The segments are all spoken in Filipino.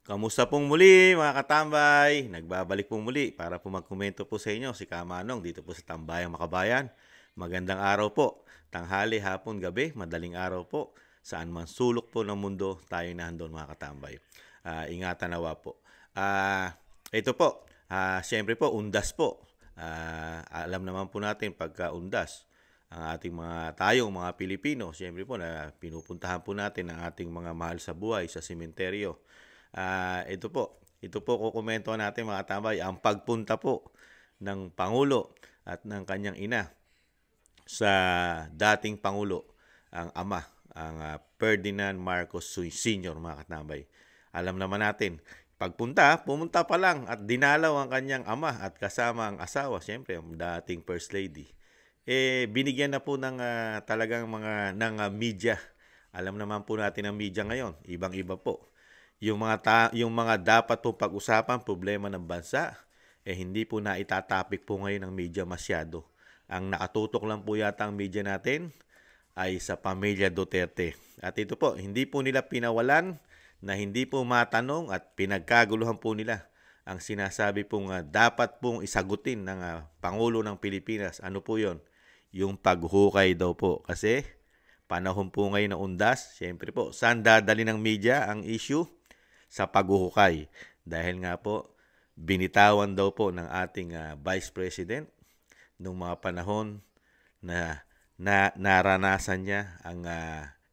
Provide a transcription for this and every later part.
Kamusta pong muli mga katambay? Nagbabalik pong muli para po magkomento po sa inyo si Kamanong dito po sa Tambayang Makabayan. Magandang araw po, tanghali, hapon, gabi, madaling araw po. Saan man sulok po ng mundo tayo nandun mga katambay. Ingatan nawa po. Ito po, siyempre po, undas po. Alam naman po natin pagka undas, ang ating tayong mga Pilipino, siyempre po na pinupuntahan po natin ang ating mga mahal sa buhay sa sementeryo. Ito po kukomento natin mga tambay, ang pagpunta po ng Pangulo at ng kanyang ina sa dating Pangulo, ang ama, ang Ferdinand Marcos Sr. mga katambay. Alam naman natin, pumunta pa lang at dinalaw ang kanyang ama at kasama ang asawa, siyempre ang dating First Lady. Binigyan na po ng talagang ng media. Alam naman po natin ang media ngayon, ibang-iba po. Yung mga dapat po pag-usapan, problema ng bansa, hindi po na itatapik po ngayon ng media masyado. Ang nakatutok lang po yata ang media natin ay sa pamilya Duterte. At ito po, hindi po nila pinawalan na hindi po matanong at pinagkaguluhan po nila ang sinasabi pong dapat pong isagutin ng Pangulo ng Pilipinas. Ano po yon? Yung paghukay daw po. Kasi panahon po ngayon na undas, siyempre po, saan dadali ng media ang issue? Sa paghuhukay. Dahil nga po, binitawan daw po ng ating Vice President nung mga panahon na naranasan niya ang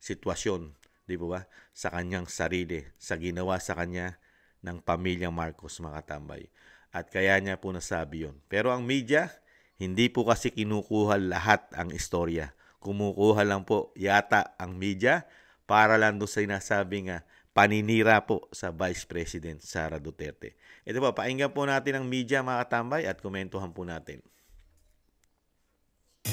sitwasyon, di ba, sa kanyang sarili, sa ginawa sa kanya ng pamilyang Marcos mga katambay. At kaya niya po nasabi yon. Pero ang media, hindi po kasi kinukuha lahat ang istorya. Kumukuha lang po yata ang media para lang doon sa sinasabing paninira po sa Vice President Sara Duterte. Ito po, painggan po natin ang media mga katambay at komentuhan po natin.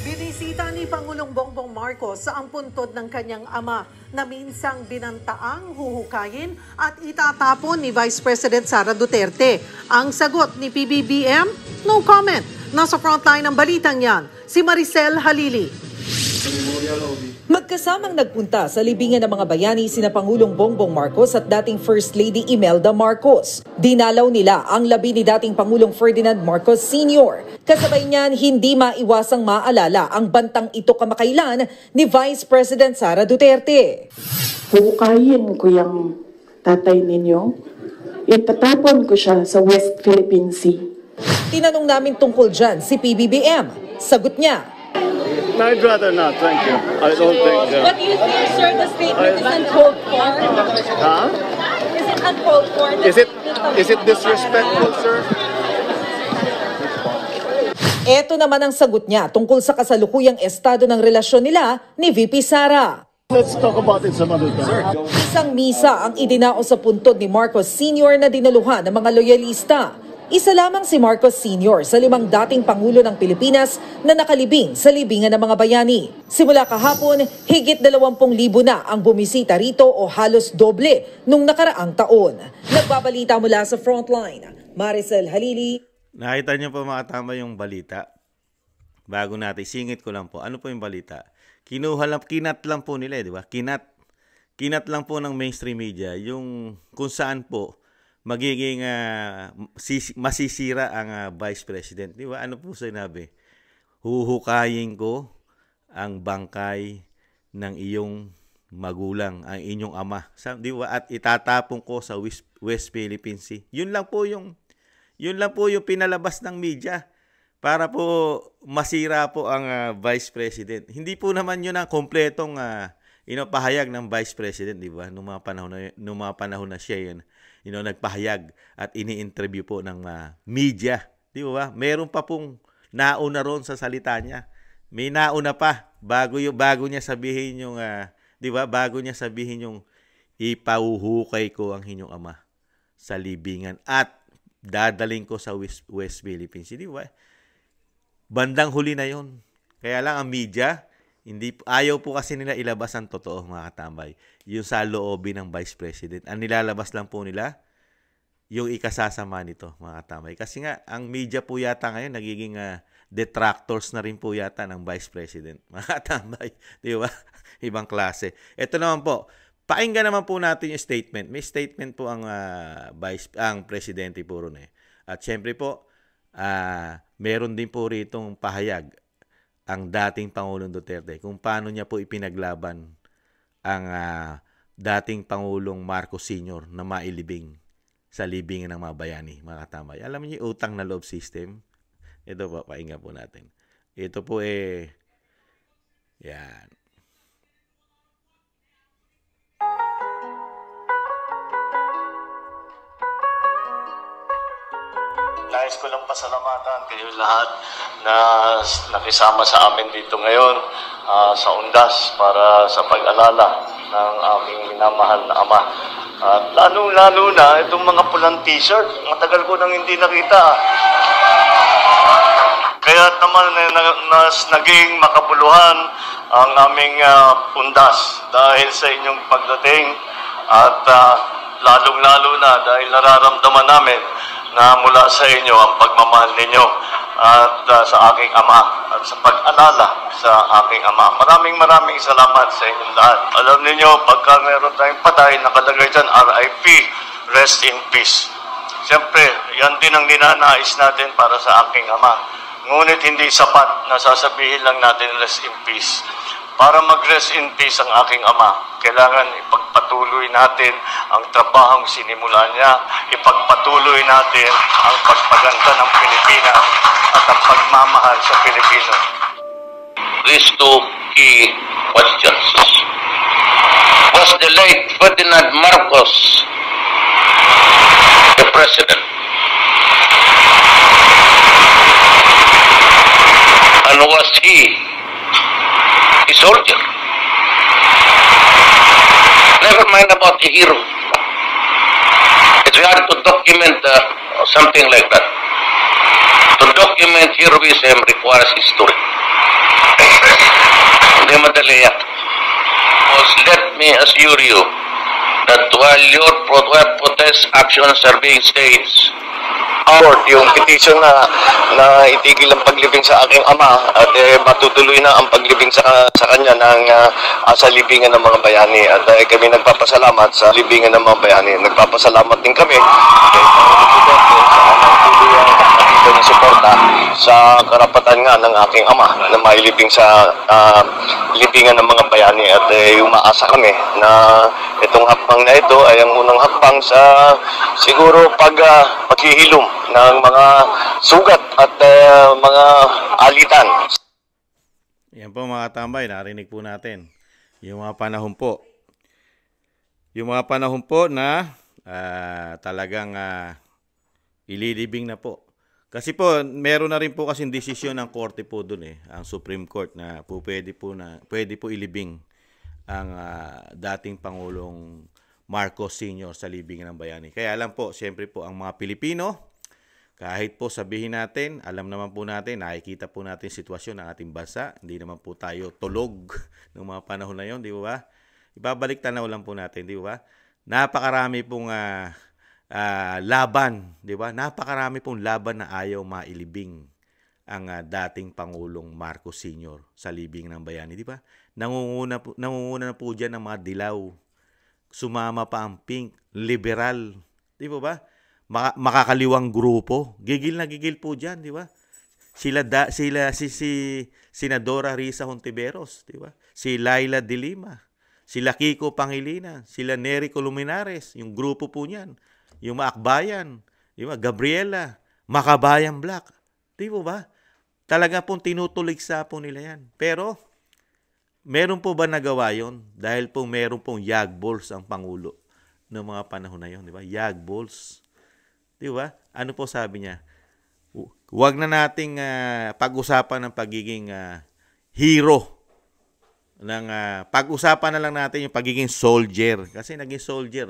Binisita ni Pangulong Bongbong Marcos sa ang puntod ng kanyang ama na minsang binantaang huhukayin at itatapon ni Vice President Sara Duterte. Ang sagot ni PBBM, no comment. Nasa frontline ng balitang yan, si Maricel Halili. Magkasamang nagpunta sa libingan ng mga bayani sina Pangulong Bongbong Marcos at dating First Lady Imelda Marcos. Dinalaw nila ang labi ni dating Pangulong Ferdinand Marcos Sr. Kasabay niyan, hindi maiwasang maalala ang bantang ito kamakailan ni Vice President Sara Duterte. Huhukayin ko yung tatay ninyo. Itatapon ko siya sa West Philippine Sea. Tinanong namin tungkol dyan si PBBM. Sagot niya, I'd rather not, thank you. I don't think so. But do you think, sir, the statement is uncalled for? Huh? Is it uncalled for? Is it disrespectful, sir? eto naman ang sagot niya tungkol sa kasalukuyang estado ng relasyon nila ni VP Sara. Let's talk about it some other time. Isang misa ang idinao sa puntod ni Marcos Sr. na dinaluhan ng mga loyalista. Isa lamang si Marcos Sr. sa 5 dating Pangulo ng Pilipinas na nakalibing sa libingan ng mga bayani. Simula kahapon, higit 20,000 na ang bumisita rito o halos doble nung nakaraang taon. Nagbabalita mula sa Frontline, Maricel Halili. Nakita niyo po mga tama yung balita? Bago natin, singit ko lang po. Ano po yung balita? Kinat lang po nila, di ba? Kinat lang po ng mainstream media yung kung saan po magiging masisira ang Vice President. Di ba? Ano po sinabi? Huhukayin ko ang bangkay ng iyong magulang, ang inyong ama. Di ba? At itatapon ko sa West Philippine Sea. Yun lang po yung pinalabas ng media para po masira po ang Vice President. Hindi po naman yun ang kompletong pahayag ng Vice President, di ba? Nung mga panahon na siya yun, nagpahayag at ini-interview po ng media. Di ba? Meron pa pong nauna ron sa salita niya. May nauna pa bago niya sabihin yung di ba? Bago niya sabihin yung ipahuhukay ko ang inyong ama sa libingan at dadaling ko sa West Philippine Sea. Di ba? Bandang huli na yon. Kaya lang ang media, ayaw po kasi nila ilabas ang totoo, mga katambay. Yung sa loobin ng Vice President. Ang nilalabas lang po nila, yung ikasasama nito, mga katambay. Kasi nga, ang media po yata ngayon, nagiging detractors na rin po yata ng Vice President. Mga katambay, di ba? Ibang klase. Ito naman po, Pakinggan naman po natin yung statement. May statement po ang ang presidente po ron eh. At syempre po, meron din po ritong pahayag ang dating Pangulong Duterte kung paano niya po ipinaglaban ang dating Pangulong Marcos Sr. na mailibing sa libingan ng mga bayani, mga katambay. Alam niyo yung utang na loob system? Ito po, pakinggan po natin. Ito po yan. Nais ko lang pasalamatan kayo lahat na nakisama sa amin dito ngayon sa Undas para sa pag-alala ng aking minamahal na ama. At lalo-lalo na itong mga pulang t-shirt. Matagal ko nang hindi nakita. Kaya naman naging makabuluhan ang aming Undas dahil sa inyong pagdating at lalong-lalo na dahil nararamdaman namin na mula sa inyo ang pagmamahal ninyo at sa aking ama at sa pag-alala sa aking ama. Maraming salamat sa inyong lahat. Alam niyo, pagka meron tayong patay, nakalagay dyan, RIP, rest in peace. Siyempre, yan din ang ninanais natin para sa aking ama. Ngunit hindi sapat na sasabihin lang natin rest in peace. Para mag-rest in peace ang aking ama, kailangan ipagpatuloy natin ang trabahong sinimulan niya, ipagpatuloy natin ang pagpaganda ng Pilipinas at ang pagmamahal sa Pilipino. These two key questions. Was the late Ferdinand Marcos the president? And was he a soldier? Never mind about a hero. It's hard to document something like that. To document heroism requires history. Hindi madali yan. Let me assure you that while your protest actions are being staged, Yung petition na itigil ang paglibing sa aking ama at matutuloy na ang paglibing sa kanya ng sa libingan ng mga bayani at kami nagpapasalamat sa libingan ng mga bayani. Nagpapasalamat din kami kay ng suporta sa karapatan nga ng aking ama na mailibing sa libingan ng mga bayani at umaasa kami na itong hakbang na ito ay ang unang hakbang sa siguro paghihilom ng mga sugat at mga alitan. Yan po mga tambay, narinig po natin. Yung mga panahon po. Yung mga panahon po na talagang ililibing na po. Kasi po, meron na rin po kasing desisyon ng korte po doon ang Supreme Court na pwede po ilibing ang dating Pangulong Marcos Sr. sa libingan ng bayani. Kaya alam po, siyempre po ang mga Pilipino, kahit po sabihin natin, alam naman po natin, nakikita po natin sitwasyon ng ating bansa. Hindi naman po tayo tulog ng mga panahon na yon, di ba? Ibabalik tanaw lang po natin, di ba? Napakarami pong laban, di ba? Napakarami pong laban na ayaw mailibing ang dating Pangulong Marcos Sr. sa libingan ng bayani, di ba? Nangunguna na po dyan ng mga dilaw. Sumama pa ang pink, liberal, di ba? Makakaliwang grupo. Gigil na gigil po dyan, di ba? Si Senadora Risa Hontiveros, di ba? Si Laila de Lima, sila Kiko Pangilinan, sila Nery Colmenares, yung grupo po niyan. Yung Maakbayan, di ba? Gabriela, Makabayan Black, di ba? Talaga pong tinutuligsa po nila yan. Pero, meron po ba nagawa yon? Dahil po meron pong yagballs ang Pangulo ng mga panahon na yon, di ba? Yagballs. Di ba? Ano po sabi niya? Huwag na nating pag-usapan ng pagiging hero. Pag-usapan na lang natin yung pagiging soldier. Kasi naging soldier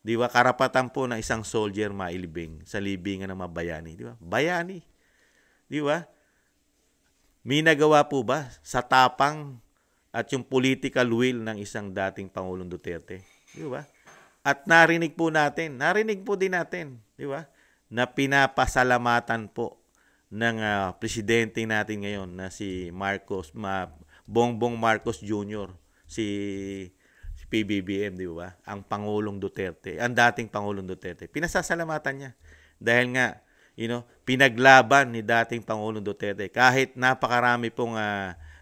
Di ba? Karapatan po ng isang soldier mailibing sa libingan ng mga bayani. Di ba? Bayani. Di ba? May nagawa po ba sa tapang at yung political will ng isang dating Pangulong Duterte? Di ba? At narinig po din natin, di ba? Na pinapasalamatan po ng presidente natin ngayon na si Bongbong Marcos Jr. Si PBBM, di ba? Ang Pangulong Duterte, ang dating Pangulong Duterte. Pinasasalamatan niya. Dahil nga, pinaglaban ni dating Pangulong Duterte. Kahit napakarami pong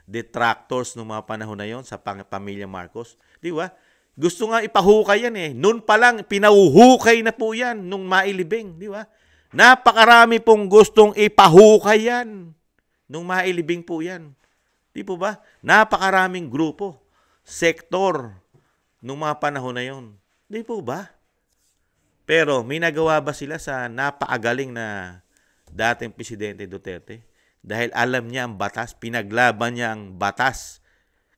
detractors noong mga panahon na yon sa pamilya Marcos. Di ba? Gusto nga ipahukay yan eh. Noon pa lang, pinauhukay na po yan nung mailibing. Di ba? Napakarami pong gustong ipahukay yan nung mailibing po yan. Di po ba? Napakaraming grupo, sektor, nung mga panahon na yon. Di po ba? Pero may nagawa ba sila sa napakagaling na dating Presidente Duterte? Dahil alam niya ang batas, pinaglaban niya ang batas.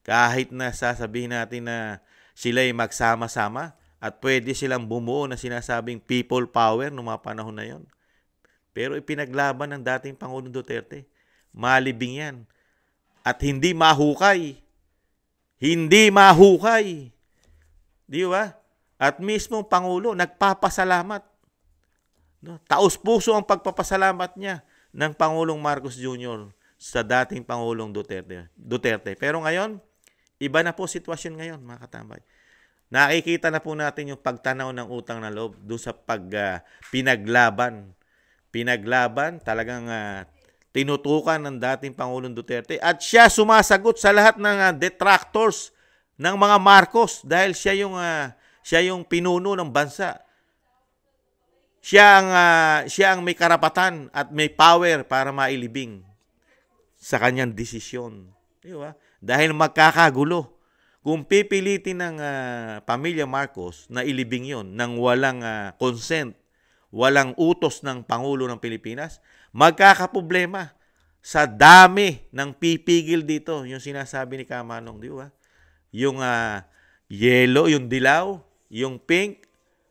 Kahit na sasabihin natin na sila'y magsama-sama at pwede silang bumuo na sinasabing people power noong mga panahon na yon. Pero ipinaglaban ng dating Pangulong Duterte. Malibing yan. At hindi mahukay. Hindi mahukay. Di ba? At mismo Pangulo nagpapasalamat. No? Taos-puso ang pagpapasalamat niya ng Pangulong Marcos Jr. sa dating Pangulong Duterte. Pero ngayon, iba na po sitwasyon ngayon, mga katambay. Nakikita na po natin yung pagtanaw ng utang na loob doon sa pinaglaban. Pinaglaban, talagang tinutukan ng dating Pangulong Duterte. At siya sumasagot sa lahat ng detractors ng mga Marcos dahil siya yung pinuno ng bansa. Siya ang may karapatan at may power para mailibing sa kanyang desisyon. Di ba? Dahil magkakagulo. Kung pipilitin ng pamilya Marcos na ilibing yon nang walang consent, walang utos ng Pangulo ng Pilipinas, magkakaproblema sa dami ng pipigil dito. Yung sinasabi ni Kamanong, di ba? Yung yellow, yung dilaw, yung pink,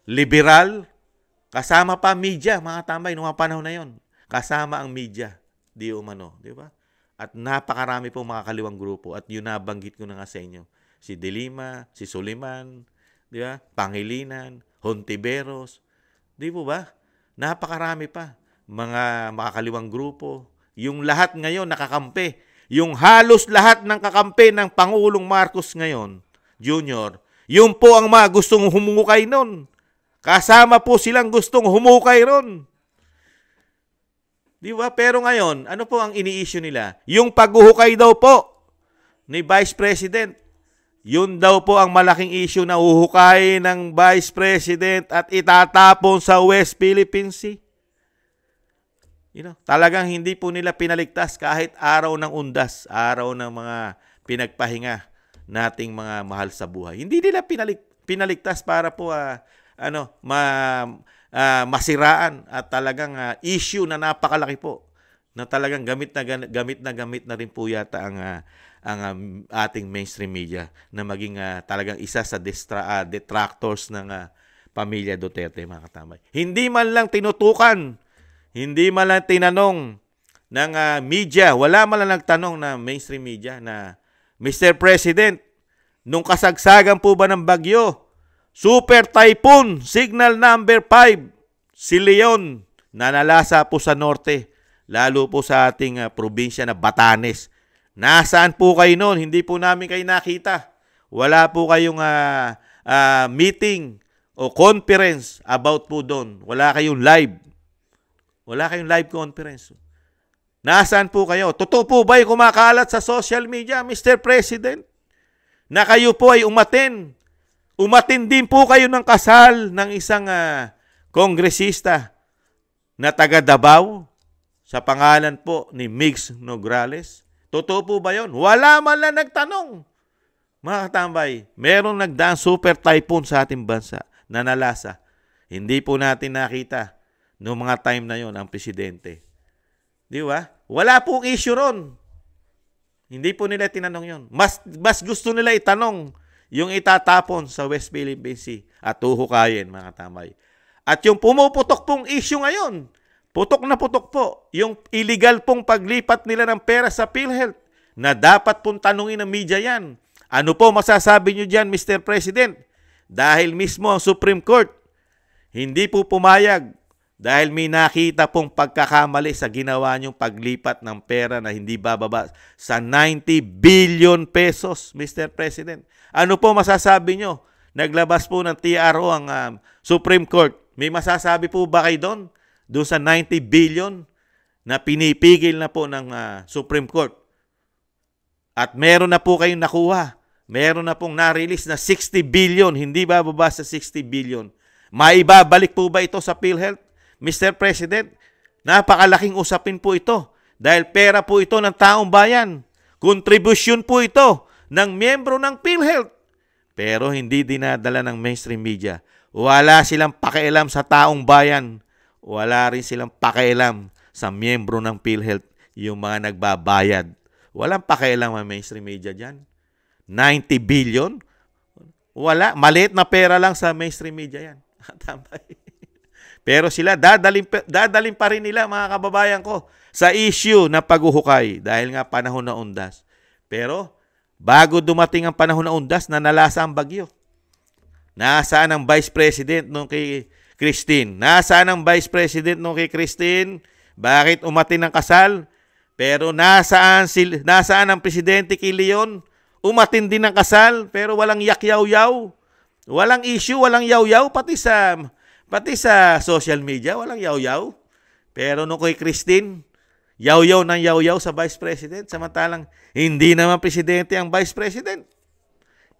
liberal, kasama pa media, mga tambay, noong mga panahon na yon. Kasama ang media, di umano, di ba? At napakarami pong mga kaliwang grupo at yun nabanggit ko na nga sa inyo. Si De Lima, si Soliman, di ba? Pangilinan, Hontiveros, di po ba? Napakarami pa. Mga kaliwang grupo. Yung lahat ngayon nakakampi. Yung halos lahat ng kakampi ng Pangulong Marcos ngayon, Jr., yun po ang mga gustong humukay nun. Kasama po silang gustong humukay ron. Di ba? Pero ngayon, ano po ang ini-issue nila? Yung paghuhukay daw po ni Vice President. Yun daw po ang malaking issue na uhukayin ng Vice President at itatapon sa West Philippine Sea. Talagang hindi po nila pinaligtas kahit araw ng undas, araw ng mga pinagpahinga nating mga mahal sa buhay. Hindi nila pinaligtas para po masiraan at talagang issue na napakalaki po na talagang gamit na rin po yata ang ating mainstream media na maging talagang isa sa detractors ng pamilya Duterte, mga katamay. Hindi man lang tinutukan, hindi man lang tinanong ng media, wala man lang nagtanong na mainstream media na, Mr. President, nung kasagsagan po ba ng bagyo, Super Typhoon, Signal Number 5, si Leon, nanalasa po sa norte, lalo po sa ating probinsya na Batanes. Nasaan po kayo noon? Hindi po namin kayo nakita. Wala po kayong meeting o conference about po doon. Wala kayong live. Wala kayong live conference. Nasaan po kayo? Totoo po ba yung kumakalat sa social media, Mr. President? Na kayo po ay umaten. Umatin din po kayo ng kasal ng isang kongresista na taga Davao sa pangalan po ni Migs Nograles. Totoo po ba yun? Wala man lang nagtanong. Mga katambay, merong nagdaang super typhoon sa ating bansa na nalasa. Hindi po natin nakita noong mga time na yon ang presidente. Di ba? Wala pong issue ron. Hindi po nila tinanong yon. Mas gusto nila itanong yung itatapon sa West Philippine Sea at uhukayin, mga katambay. At yung pumuputok pong issue ngayon, putok na putok po, yung illegal pong paglipat nila ng pera sa PhilHealth na dapat pong tanungin ng media yan. Ano po masasabi nyo dyan, Mr. President? Dahil mismo ang Supreme Court, hindi po pumayag Dahil may nakita pong pagkakamali sa ginawa niyong paglipat ng pera na hindi bababa sa 90 billion pesos, Mr. President. Ano po masasabi niyo? Naglabas po ng TRO ang Supreme Court. May masasabi po ba kayo doon? Doon sa 90 billion na pinipigil na po ng Supreme Court. At meron na po kayong nakuha. Meron na pong na-release na 60 billion, hindi bababa sa 60 billion. Maibabalik po ba ito sa PhilHealth? Mr. President, napakalaking usapin po ito dahil pera po ito ng taong bayan. Kontribusyon po ito ng miyembro ng PhilHealth. Pero hindi dinadala ng mainstream media. Wala silang pakialam sa taong bayan. Wala rin silang pakialam sa miyembro ng PhilHealth, yung mga nagbabayad. Walang pakialam ang mainstream media dyan. 90 billion? Wala. Maliit na pera lang sa mainstream media yan. Tambay. Pero sila, dadalhin pa rin nila, mga kababayan ko, sa issue na paghuhukay dahil nga panahon na undas. Pero, bago dumating ang panahon na undas, nanalasa ang bagyo. Nasaan ang Vice President nung kay Christine? Nasaan ang Vice President nung kay Christine? Bakit umatin ang kasal? Pero nasaan ang Presidente kay Leon? Umatin din ang kasal, pero walang yak-yaw-yaw. Walang issue, walang yaw-yaw, pati sa social media, walang yaw-yaw. Pero nung kay Christine, yaw-yaw ng yaw-yaw sa Vice President. Samantalang, hindi naman Presidente ang Vice President.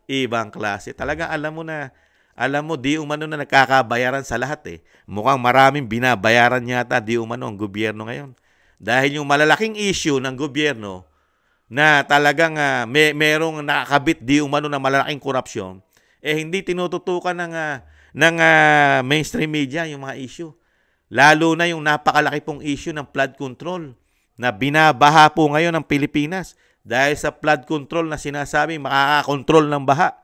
Ibang klase. Talagang alam mo, di umano na nagkakabayaran sa lahat eh. Mukhang maraming binabayaran yata di umano ang gobyerno ngayon. Dahil yung malalaking issue ng gobyerno na talagang merong nakakabit di umano na malalaking korupsyon, hindi tinututukan ng mainstream media yung mga issue. Lalo na yung napakalaki pong issue ng flood control na binabaha po ngayon ng Pilipinas dahil sa flood control na sinasabing makakakontrol ng baha.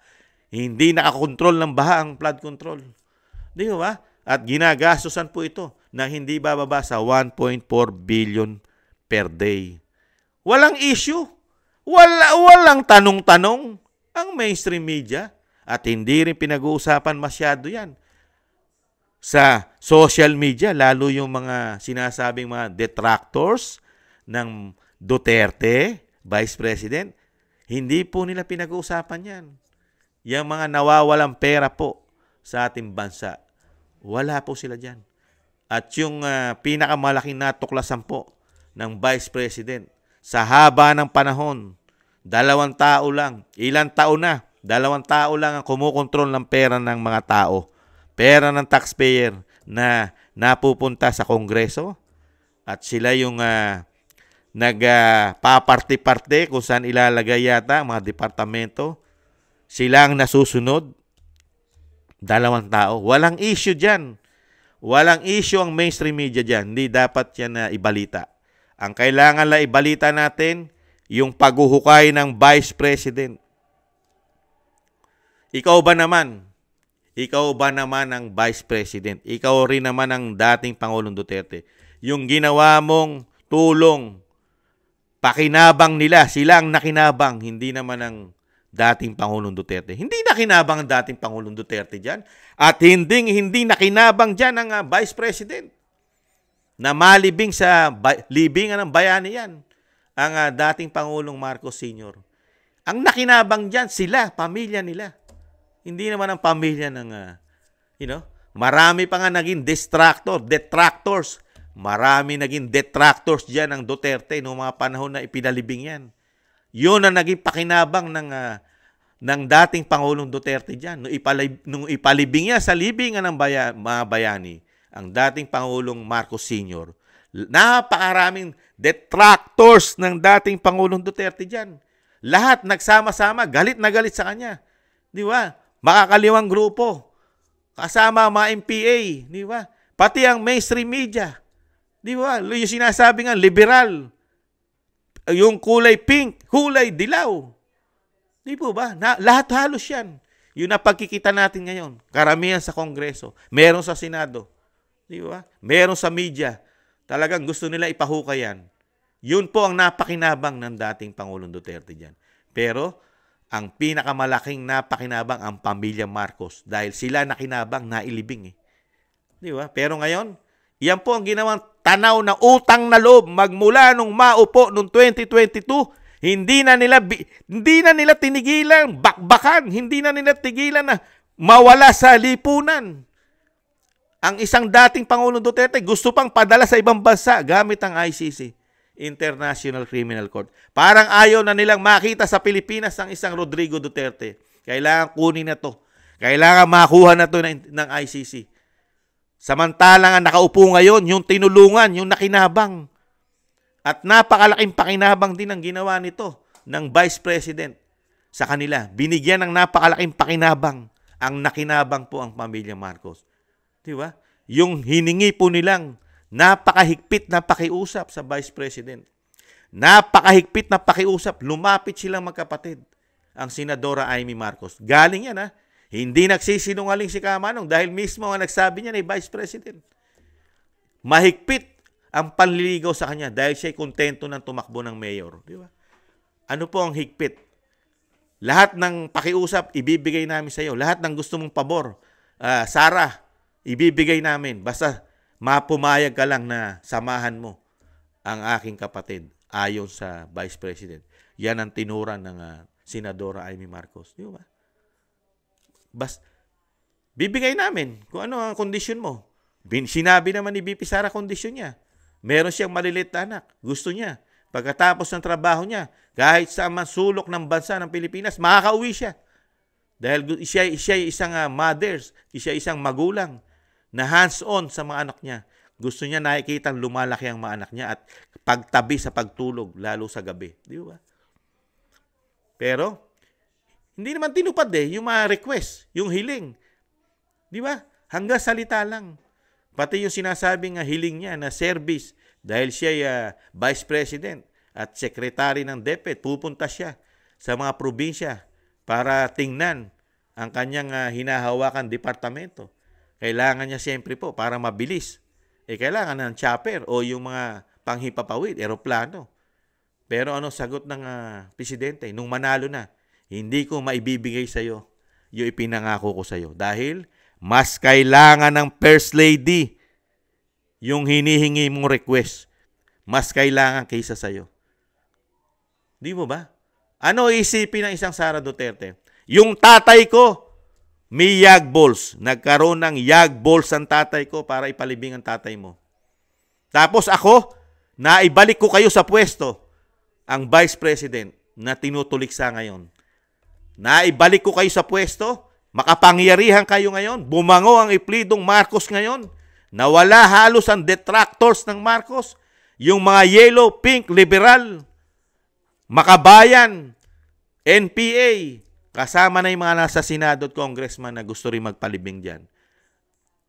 Hindi nakakontrol ng baha ang flood control. Di ba? At ginagastosan po ito na hindi bababa sa 1.4 billion per day. Walang issue. Walang tanong-tanong ang mainstream media. At hindi rin pinag-uusapan masyado yan sa social media, lalo yung mga sinasabing mga detractors ng Duterte, Vice President. Hindi po nila pinag-uusapan yan. Yung mga nawawalang pera po sa ating bansa, wala po sila dyan. At yung pinakamalaking natuklasan po ng Vice President sa haba ng panahon, 2 tao lang, ilang taon na, 2 tao lang ang kumukontrol ng pera ng mga tao. Pera ng taxpayer na napupunta sa Kongreso. At sila yung nagpaparte-parte kung saan ilalagay yata mga departamento. Sila ang nasusunod. 2 tao. Walang issue dyan. Walang issue ang mainstream media dyan. Hindi dapat yan na ibalita. Ang kailangan lang ibalita natin, yung paghuhukay ng Vice President. Ikaw ba naman ang Vice President? Ikaw rin naman ang dating Pangulong Duterte. Yung ginawa mong tulong, pakinabang nila, sila ang nakinabang, hindi naman ang dating Pangulong Duterte. Hindi nakinabang ang dating Pangulong Duterte dyan. At hindi nakinabang dyan ang Vice President. Na malibing sa libingan ng bayani yan. Ang dating Pangulong Marcos Sr. Ang nakinabang dyan, sila, pamilya nila. Hindi naman ang pamilya ng, marami pa nga naging detractors. Marami naging detractors dyan ng Duterte noong mga panahon na ipinalibing yan. Yun ang naging pakinabang ng dating Pangulong Duterte dyan. Nung ipalibing niya sa libingan ng mga bayani, ang dating Pangulong Marcos Sr., napakaraming detractors ng dating Pangulong Duterte dyan. Lahat nagsama-sama, galit na galit sa kanya. Di ba? Makakaliwang grupo. Kasama mga MPA. Di ba? Pati ang mainstream media. Di ba? Yung sinasabi nga, liberal. Yung kulay pink, kulay dilaw. Di po ba? Lahat halos yan. Yun ang pagkikita natin ngayon. Karamihan sa Kongreso. Meron sa Senado. Di ba? Meron sa media. Talagang gusto nila ipahukay yan. Yun po ang napakinabang ng dating Pangulong Duterte dyan. Pero, ang pinakamalaking napakinabang ang pamilya Marcos dahil sila nakinabang, nailibing. Di ba? Pero ngayon, Yan po ang ginawang tanaw na utang na loob magmula nung maupo noong 2022. Hindi na nila tinigilan bakbakan, hindi na nila tigilan na mawala sa lipunan. Ang isang dating Pangulong Duterte gusto pang padala sa ibang bansa gamit ang ICC, International Criminal Court. Parang ayaw na nilang makita sa Pilipinas ang isang Rodrigo Duterte. Kailangan kunin na to. Kailangan makuha na to ng ICC. Samantalang ang nakaupo ngayon, yung tinulungan, yung nakinabang. At napakalaking pakinabang din ang ginawa nito ng Vice President sa kanila. Binigyan ng napakalaking pakinabang. Ang nakinabang po ang pamilya Marcos. Di ba? Yung hiningi po nilang napakahigpit na pakiusap sa Vice President. Napakahigpit na pakiusap. Lumapit silang magkapatid. Ang Senadora Amy Marcos. Galing yan, ha? Hindi nagsisinungaling si Kamanong dahil mismo ang nagsabi niya ni Vice President. Mahigpit ang panliligaw sa kanya dahil siya'y kontento ng tumakbo ng mayor. Di ba? Ano po ang higpit? Lahat ng pakiusap, ibibigay namin sa iyo. Lahat ng gusto mong pabor, Sarah, ibibigay namin. Basta mapumayag ka lang na samahan mo ang aking kapatid ayon sa Vice President. Yan ang tinuran ng Senadora Amy Marcos. Di ba? Bibigay namin kung ano ang kondisyon mo. Sinabi naman ni BP Sara kondisyon niya. Meron siyang maliliit na anak. Gusto niya. Pagkatapos ng trabaho niya, kahit sa sulok ng bansa ng Pilipinas, makakauwi siya. Dahil siya isang mothers, siya isang magulang na hands-on sa mga anak niya. Gusto niya nakikita lumalaki ang mga anak niya at pagtabi sa pagtulog, lalo sa gabi. Di ba? Pero, hindi naman tinupad yung mga request, yung hiling. Di ba? Hanggang salita lang. Pati yung sinasabing hiling niya na service dahil siya Vice President at Secretary ng DepEd, pupunta siya sa mga probinsya para tingnan ang kanyang hinahawakan departamento. Kailangan niya siyempre po para mabilis. Kailangan ng chopper o yung mga panghipapawid, eroplano. Pero ano sagot ng presidente nung manalo na? Hindi ko maibibigay sa iyo yung ipinangako ko sa iyo. Dahil mas kailangan ng First Lady yung hinihingi mong request. Mas kailangan kaysa sa iyo. Di mo ba? Ano isipin ng isang Sara Duterte? Yung tatay ko, may yag balls. Nagkaroon ng yag balls ang tatay ko para ipalibing ang tatay mo. Tapos ako, naibalik ko kayo sa pwesto ang Vice President na tinutuliksa ngayon. Naibalik ko kayo sa pwesto, makapangyarihan kayo ngayon, bumango ang iplidong Marcos ngayon, nawala halos ang detractors ng Marcos, yung mga yellow, pink, liberal, makabayan, NPA, kasama na yung mga nasa Senado at Congressman na gusto rin magpalibing dyan.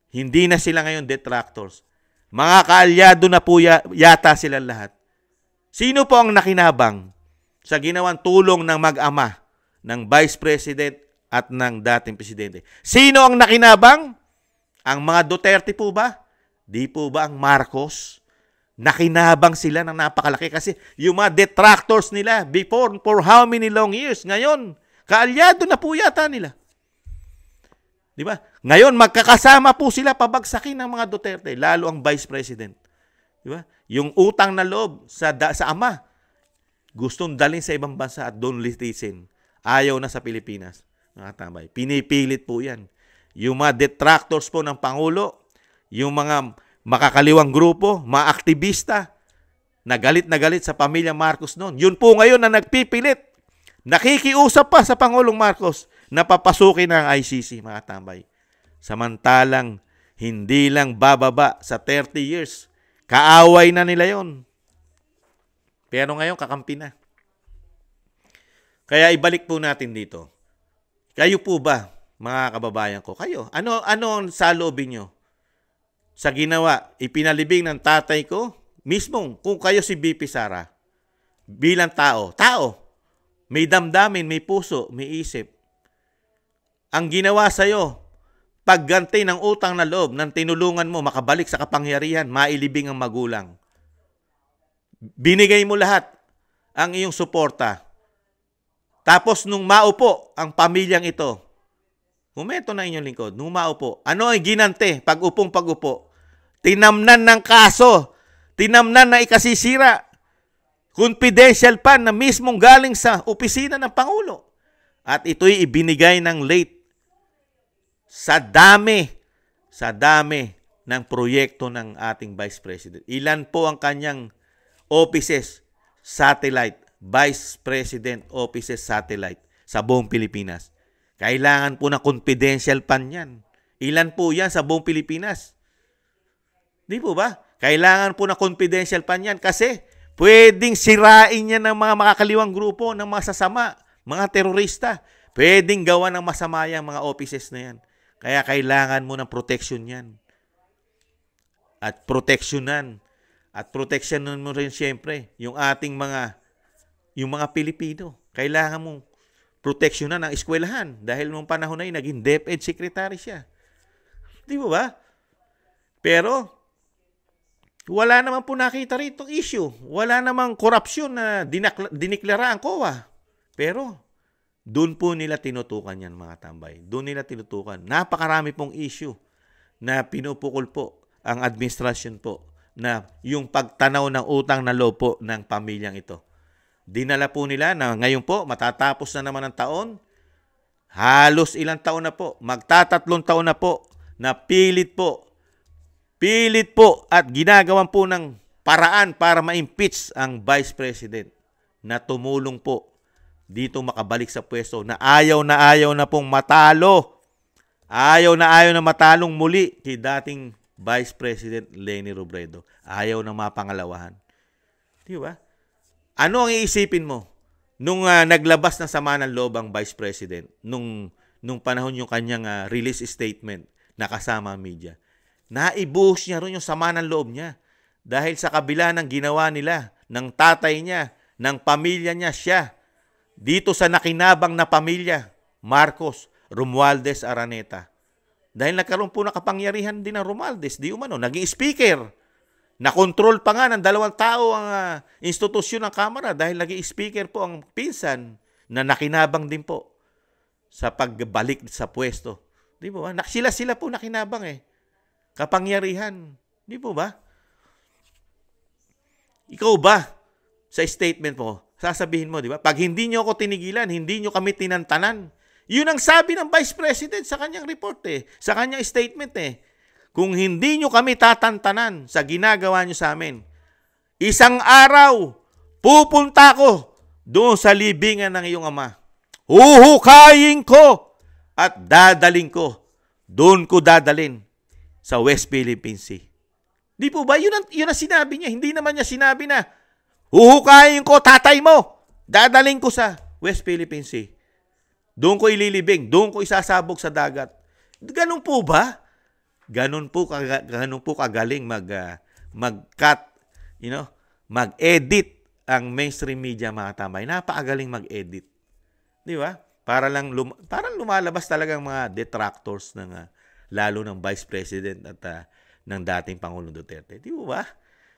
Hindi na sila ngayon detractors. Mga kaalyado na po yata silang lahat. Sino po ang nakinabang sa ginawang tulong ng mag-ama ng Vice President at ng dating Presidente? Sino ang nakinabang? Ang mga Duterte po ba? Di po ba ang Marcos? Nakinabang sila ng napakalaki kasi yung mga detractors nila before for how many long years? Ngayon, kaalyado na po yata nila. Di ba? Ngayon, magkakasama po sila pabagsakin ng mga Duterte, lalo ang Vice President. Di ba? Yung utang na loob sa ama, gustong dalhin sa ibang bansa at doon litisin. Ayaw na sa Pilipinas. Nakatambay. Pinipilit po yan. Yung mga detractors po ng Pangulo, yung mga makakaliwang grupo, mga aktivista, na galit sa pamilya Marcos noon. Yun po ngayon na nagpipilit. Nakikiusap pa sa Pangulong Marcos na papasukin ng ICC, mga tambay. Samantalang, hindi lang bababa sa 30 years. Kaaway na nila yon. Pero ngayon, kakampi na. Kaya ibalik po natin dito. Kayo po ba, mga kababayan ko? Kayo, ano ang saloobin nyo? Sa ginawa, ipinalibing ng tatay ko, mismong kung kayo si BP Sara, bilang tao, may damdamin, may puso, may isip. Ang ginawa sa'yo, pagganti ng utang na loob, ng tinulungan mo, makabalik sa kapangyarihan, mailibing ang magulang. Binigay mo lahat ang iyong suporta. Tapos nung maupo ang pamilyang ito, humento na inyong lingkod, nung maupo, ano ay ginante pag-upo? tinamnan ng kaso, tinamnan na ikasisira, confidential pa na mismong galing sa opisina ng Pangulo. At ito'y ibinigay ng late sa dami ng proyekto ng ating Vice President. Ilan po ang kanyang offices, satellite, Vice President offices, satellite sa buong Pilipinas. Kailangan po na confidential pan yan. Ilan po yan sa buong Pilipinas? Di po ba? Kailangan po na confidential pan yan kasi pwedeng sirain yan ng mga makakaliwang grupo, ng mga sasama, mga terorista. Pwedeng gawa ng masama yung mga offices na yan. Kaya kailangan mo ng protection yan. At proteksyonan. At proteksyonan mo rin siyempre yung ating mga Pilipino. Kailangan mong proteksyonan ang eskwelahan. Dahil nung panahon na yun, naging DepEd secretary siya. Di ba? Pero, wala naman po nakita rito issue. Wala namang korupsyon na diniklara ang COA. Pero, doon po nila tinutukan yan, mga tambay. Doon nila tinutukan. Napakarami pong issue na pinupukol po ang administrasyon po na yung pagtanaw ng utang na loob po ng pamilyang ito. Dinala po nila na ngayon po, matatapos na naman ang taon. Halos ilang taon na po. Magtatatlong taon na po na pilit po at ginagawan po ng paraan para ma-impeach ang Vice President na tumulong po dito makabalik sa pwesto na ayaw na pong matalo. Ayaw na matalong muli kay dating Vice President Leni Robredo. Ayaw na mapangalawahan. Di ba? Ano ang iisipin mo nung naglabas ng sama ng loob ang Vice President nung panahon yung kanyang release statement na kasama ang media? Naibuhos niya rin yung sama ng loob niya dahil sa kabila ng ginawa nila, ng tatay niya, ng pamilya niya, siya, dito sa nakinabang na pamilya, Marcos, Romualdez, Araneta. Dahil nagkaroon po na kapangyarihan din ng Romualdez, di umano, naging speaker. Nakontrol pa nga ng 2 tao ang institusyon ng Kamara dahil naging speaker po ang pinsan na nakinabang din po sa pagbalik sa pwesto. Di ba? Sila po nakinabang kapangyarihan. Di po ba? Ikaw ba, sa statement mo, sasabihin mo, di ba? Pag hindi nyo ako tinigilan, hindi nyo kami tinantanan. Yun ang sabi ng Vice President sa kanyang report sa kanyang statement Kung hindi nyo kami tatantanan sa ginagawa nyo sa amin, isang araw, pupunta ko doon sa libingan ng iyong ama. Huhukayin ko at dadaling ko. Doon ko dadalin sa West Philippine Sea. Di po ba? Yun ang sinabi niya. Hindi naman niya sinabi na, huhukayin ko tatay mo. Dadaling ko sa West Philippine Sea. Doon ko ililibing. Doon ko isasabog sa dagat. Ganun po ba? Ganun po kagaling mag-cut, mag-edit ang mainstream media, mga tambay. Napakagaling mag-edit. Di ba? Parang lumalabas talagang mga detractors lalo ng Vice President at ng dating Pangulong Duterte. Di ba?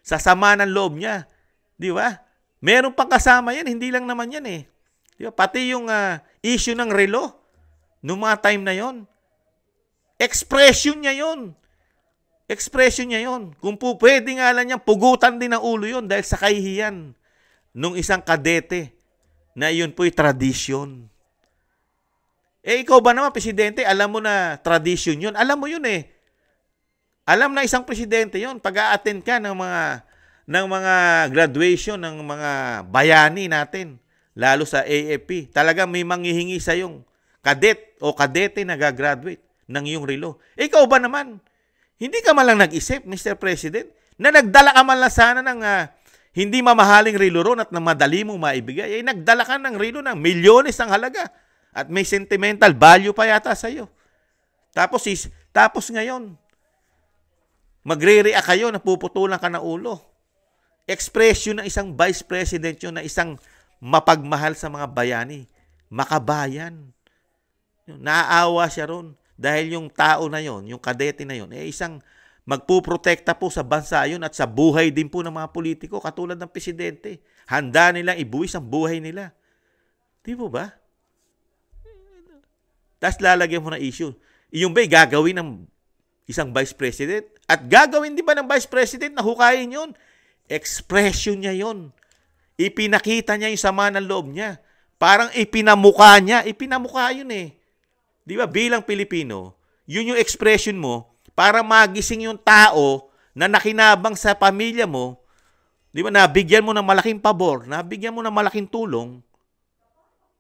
Sa sama ng loob niya. Di ba? Meron pang kasama yan. Hindi lang naman yan Di ba? Pati yung issue ng relo noong mga time na yon. Expression niya yon. Expression niya yon. Kung po pwede nga lang niyang pugutan din ang ulo yon dahil sa kahihiyan nung isang kadete na yun po'y tradisyon. Ikaw ba naman, Presidente, alam mo na tradisyon yun? Alam mo yun Alam na isang Presidente yun. Pag-a-attend ka ng mga graduation ng mga bayani natin, lalo sa AFP, talagang may manghihingi sa yung kadet o kadete na gagraduate ng iyong relo. Ikaw ba naman? Hindi ka man lang nag-isip, Mr. President, na nagdala ka man lang sana ng hindi mamahaling relo ron at na madali mong maibigay. Nagdala ka ng relo ng milyones ang halaga at may sentimental value pa yata sa iyo. Tapos ngayon, magre-react kayo na puputulan ka ng ulo. Expression ng isang Vice President yun, na isang mapagmahal sa mga bayani, makabayan. Naaawa siya ron dahil yung tao na yon, yung kadete na yon, isang magpuprotekta po sa bansa yun at sa buhay din po ng mga politiko katulad ng Presidente. Handa nilang ibuwis ang buhay nila. Di po ba? Tapos lalagyan mo na issue. Yung ba'y gagawin ng isang vice president. At gagawin din ba ng vice president na hukayin yun? Expression niya yun. Ipinakita niya yung sama ng loob niya. Parang ipinamukha niya. Ipinamukha yun eh. Di ba? Bilang Pilipino, yun yung expression mo para magising yung tao na nakinabang sa pamilya mo. Di ba? Nabigyan mo ng malaking pabor. Nabigyan mo ng malaking tulong.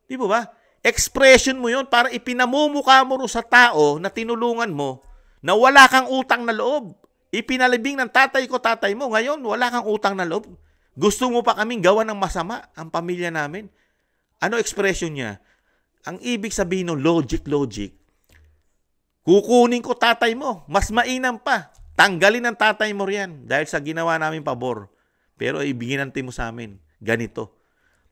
Di ba? Expression mo yun para ipinamumukha mo sa tao na tinulungan mo na wala kang utang na loob. Ipinalibing ng tatay ko, tatay mo. Ngayon, wala kang utang na loob. Gusto mo pa kaming gawa ng masama ang pamilya namin. Ano expression niya? Ang ibig sabihin ng logic. Kukunin ko tatay mo. Mas mainam pa. Tanggalin ang tatay mo riyan dahil sa ginawa namin pabor. Pero ibinanti mo sa amin. Ganito.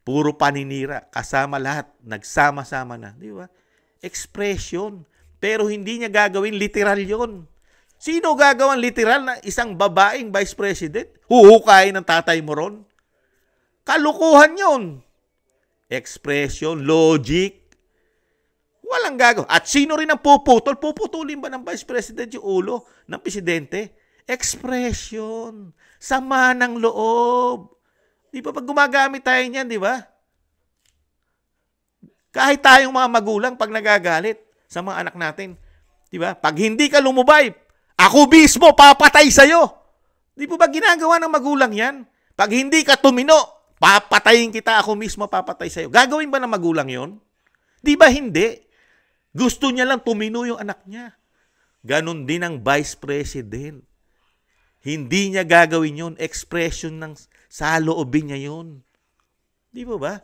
Puro paninira. Kasama lahat. Nagsama-sama na. Di ba? Expression. Pero hindi niya gagawin literal yon. Sino gagawan literal na isang babaeng vice president? Huhukayin ng tatay mo ron? Kalukuhan yon. Expression, logic. Walang gagawa. At sino rin ang puputol? Puputulin ba ng vice president yung ulo ng presidente? Expression. Sama ng loob. Di ba pag gumagamit tayo niyan, di ba? Kahit tayong mga magulang pag nagagalit sa mga anak natin, di ba? Pag hindi ka lumubay, ako mismo papatay sa'yo. Di ba ginagawa ng magulang yan? Pag hindi ka tumino, papatayin kita, ako mismo papatay sa'yo. Gagawin ba ng magulang yon? Di ba hindi? Gusto niya lang tumino yung anak niya. Ganon din ang vice president. Hindi niya gagawin yun. Expression ng saloobin niya yun. Di ba?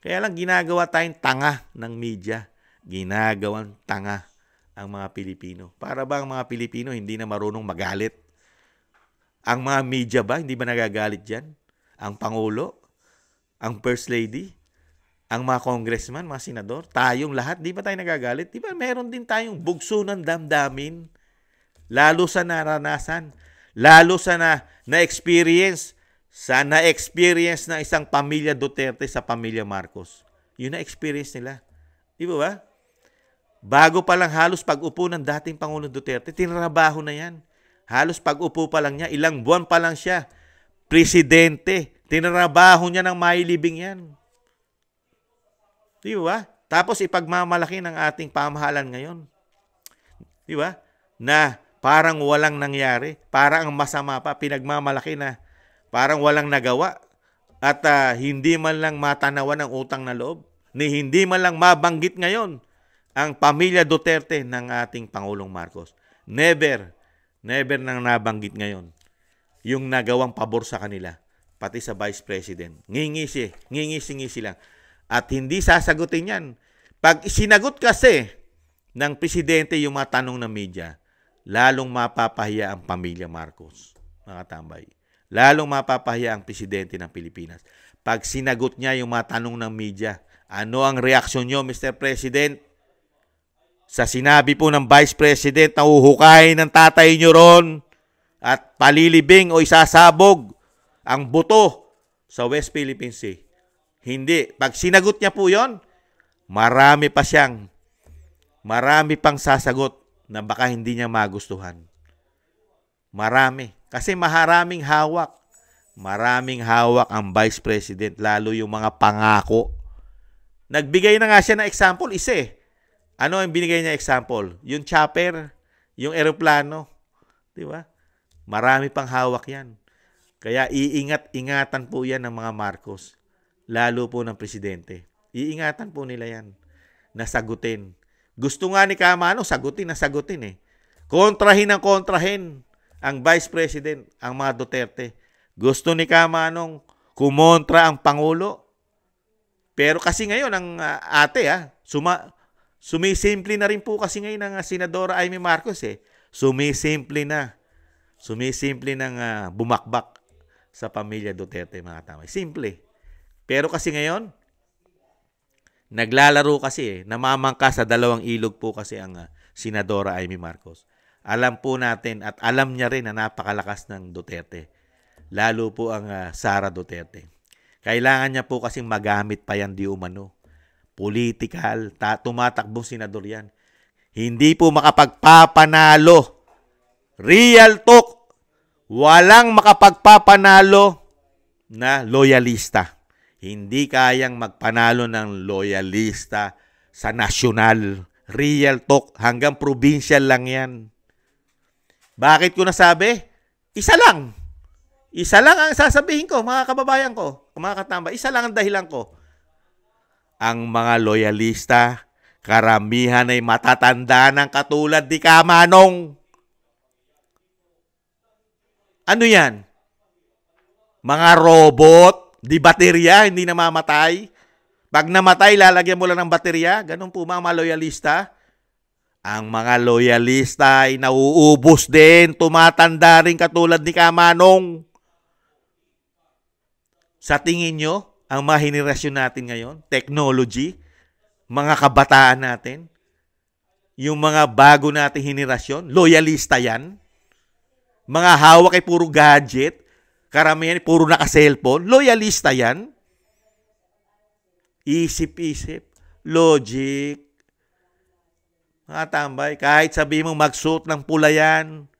Kaya lang ginagawa tayong tanga ng media. Ginagawang tanga ang mga Pilipino. Para ba ang mga Pilipino hindi na marunong magalit? Ang mga media ba, hindi ba nagagalit dyan? Ang Pangulo? Ang First Lady? Ang mga congressman, mga senador? Tayong lahat, di ba tayo nagagalit? Di ba meron din tayong bugso ng damdamin? Lalo sa naranasan. Lalo sa na-experience. Sa na-experience na isang pamilya Duterte sa pamilya Marcos. Yun na-experience nila. Di ba? Bago pa lang halos pag-upo ng dating Pangulong Duterte, tinrabaho na yan. Halos pag-upo pa lang niya, ilang buwan pa lang siya, presidente, tinrabaho niya ng mailibing yan. Di ba? Tapos ipagmamalaki ng ating pamahalan ngayon. Di ba? Na parang walang nangyari, parang ang masama pa, pinagmamalaki na parang walang nagawa at hindi man lang matanawan ng utang na loob, ni hindi man lang mabanggit ngayon ang pamilya Duterte ng ating Pangulong Marcos. Never nang nabanggit ngayon yung nagawang pabor sa kanila, pati sa Vice President. Ngingisi lang. At hindi sasagutin yan. Pag sinagot kasi ng Presidente yung mga tanong ng media, lalong mapapahiya ang pamilya Marcos, mga tambay. Lalong mapapahiya ang Presidente ng Pilipinas. Pag sinagot niya yung mga tanong ng media, ano ang reaksyon nyo, Mr. President? Sa sinabi po ng Vice President na uhukayin ng tatay nyo ron at palilibing o isasabog ang buto sa West Philippine Sea. Hindi. Pag sinagot niya po yon, marami pang sasagot na baka hindi niya magustuhan. Marami. Kasi maraming hawak. Maraming hawak ang Vice President, lalo yung mga pangako. Nagbigay na nga siya ng example, isa eh. Ano ang binigay niya example? Yung chopper, yung eroplano. Di ba? Marami pang hawak yan. Kaya iingat-ingatan po yan ng mga Marcos. Lalo po ng Presidente. Iingatan po nila yan. Nasagutin. Gusto nga ni Kamano, sagutin eh. Kontrahin ang Vice President, ang mga Duterte. Gusto ni Kamanong kumontra ang Pangulo. Pero kasi ngayon, ang sumisimple na rin po kasi ngayon ang Senadora Amy Marcos eh. Sumisimple ng bumakbak sa pamilya Duterte, mga tamay. Simple. Pero kasi ngayon, naglalaro kasi namamangka sa dalawang ilog po kasi ang Senadora Amy Marcos. Alam po natin at alam niya rin na napakalakas ng Duterte. Lalo po ang Sara Duterte. Kailangan niya po kasing magamit pa yan di umano. Political, tumatakbong senador yan. Hindi po makapagpapanalo Real talk. Walang makapagpapanalo na loyalista. Hindi kayang magpanalo ng loyalista sa nasyonal. Real talk. Hanggang provincial lang yan. Bakit ko nasabi? Isa lang. Isa lang ang sasabihin ko, mga kababayan ko, mga katambay. Isa lang ang dahilan ko. Ang mga loyalista, karamihan ay matatanda ng katulad ni Kamanong. Ano yan? Mga robot, di baterya, hindi namamatay. Pag namatay, lalagyan mo lang ng baterya. Ganun po mga loyalista. Ang mga loyalista ay nauubos din, tumatanda rin katulad ni Kamanong. Sa tingin nyo, ang mga henerasyon natin ngayon, technology, mga kabataan natin, yung mga bago nating henerasyon, loyalista yan. Mga hawak ay puro gadget, karamihan ay puro naka-cellphone, loyalista yan. Isip-isip, logic. Mga tambay, kahit sabi mo magsuot ng pula yan,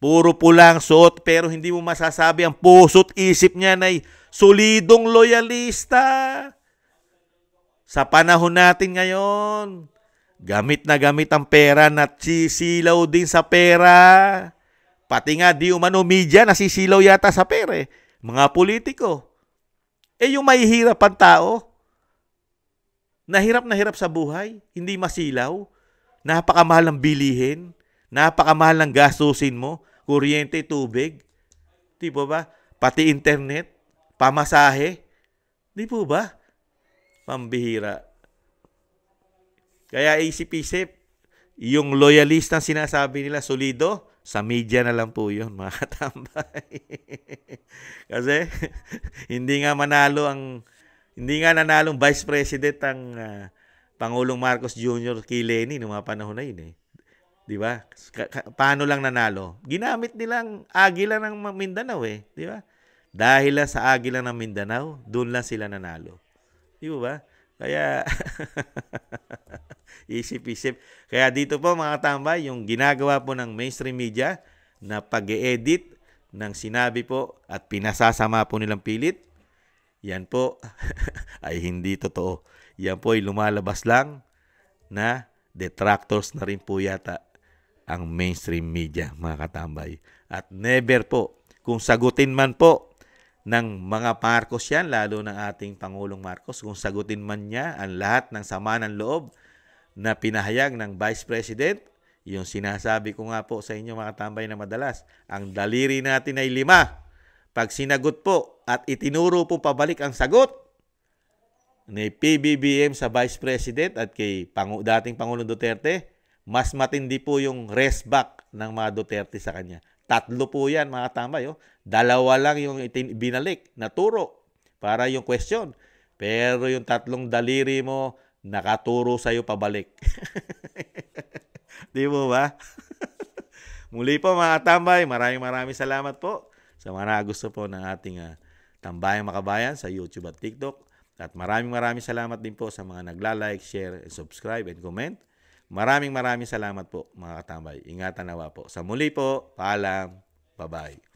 puro pulang suot, pero hindi mo masasabi ang puso't isip niya ay solidong loyalista. Sa panahon natin ngayon, gamit na gamit ang pera na sisilaw din sa pera. Pati nga di umano media nasisilaw yata sa pera eh. Mga politiko. Yung mahihirap ang tao, na hirap sa buhay, hindi masilaw, napakamahal ng bilihin, napakamahal ng gastusin mo, kuryente, tubig, di po ba? Pati internet, pamasahe, di po ba? Pambihira. Kaya isip-isip, yung loyalista sinasabi nila solido, sa media na lang po yun, mga katambay. Kasi, hindi nga nanalong Vice President ang Pangulong Marcos Jr. kay Lenny noong mga panahon na yun eh. Di ba? Paano lang nanalo? Ginamit nilang Agila ng Mindanao eh. Di ba? Dahil lang sa Agila ng Mindanao, doon lang sila nanalo. Di ba? Kaya, isip-isip. Kaya dito po mga tambay, yung ginagawa po ng mainstream media na pag-e-edit ng sinabi po at pinasasama po nilang pilit, yan po ay hindi totoo. Yan po ay lumalabas lang na detractors na rin po yata ang mainstream media, mga katambay. At never po, kung sagutin man po ng mga Marcos yan, lalo ng ating Pangulong Marcos, kung sagutin man niya ang lahat ng sama ng loob na pinahayag ng Vice President, yung sinasabi ko nga po sa inyo mga katambay na madalas, ang daliri natin ay 5. Pag sinagot po at itinuro po pabalik ang sagot ni PBBM sa Vice President at kay dating Pangulong Duterte, mas matindi po yung rest back ng mga Duterte sa kanya. 3 po yan mga tambay. 2 lang yung binalik na turo para yung question. Pero yung 3 daliri mo, nakaturo sa'yo pabalik. Di mo ba? Muli po mga tambay, maraming salamat po sa mga gusto po ng ating Tambayang Makabayan sa YouTube at TikTok. At maraming salamat din po sa mga nagla-like, share, and subscribe, and comment. Maraming salamat po mga katambay. Ingatan nawa po. Sa muli po, paalam. Bye-bye.